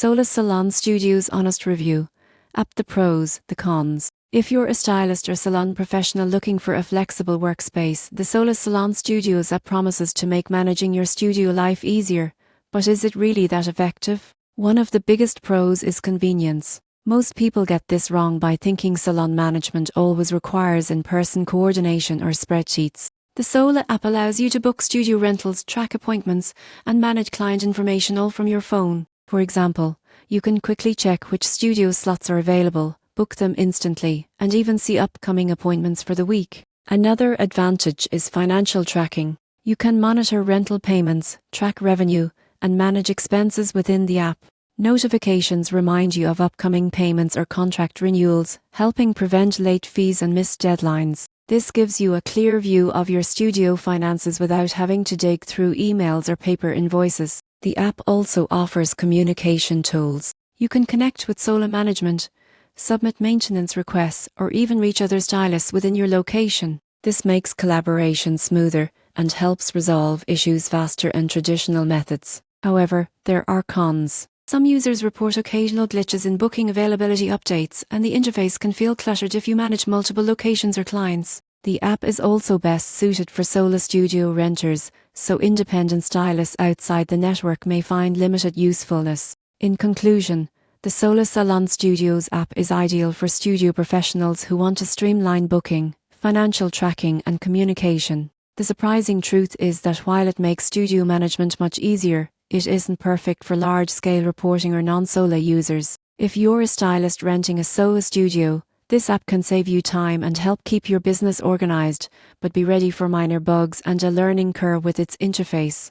Sola Salon Studio's honest review. App: the pros, the cons. If you're a stylist or salon professional looking for a flexible workspace, the Sola Salon Studios app promises to make managing your studio life easier. But is it really that effective? One of the biggest pros is convenience. Most people get this wrong by thinking salon management always requires in-person coordination or spreadsheets. The Sola app allows you to book studio rentals, track appointments, and manage client information all from your phone. For example, you can quickly check which studio slots are available, book them instantly, and even see upcoming appointments for the week. Another advantage is financial tracking. You can monitor rental payments, track revenue, and manage expenses within the app. Notifications remind you of upcoming payments or contract renewals, helping prevent late fees and missed deadlines. This gives you a clear view of your studio finances without having to dig through emails or paper invoices. The app also offers communication tools. You can connect with Sola management, submit maintenance requests, or even reach other stylists within your location. This makes collaboration smoother and helps resolve issues faster than traditional methods. However, there are cons. Some users report occasional glitches in booking availability updates, and the interface can feel cluttered if you manage multiple locations or clients. The app is also best suited for solo studio renters, so independent stylists outside the network may find limited usefulness. In conclusion, the Sola Salon Studios app is ideal for studio professionals who want to streamline booking, financial tracking, and communication. The surprising truth is that while it makes studio management much easier, it isn't perfect for large-scale reporting or non-Sola users. If you're a stylist renting a Sola studio, this app can save you time and help keep your business organized, but be ready for minor bugs and a learning curve with its interface.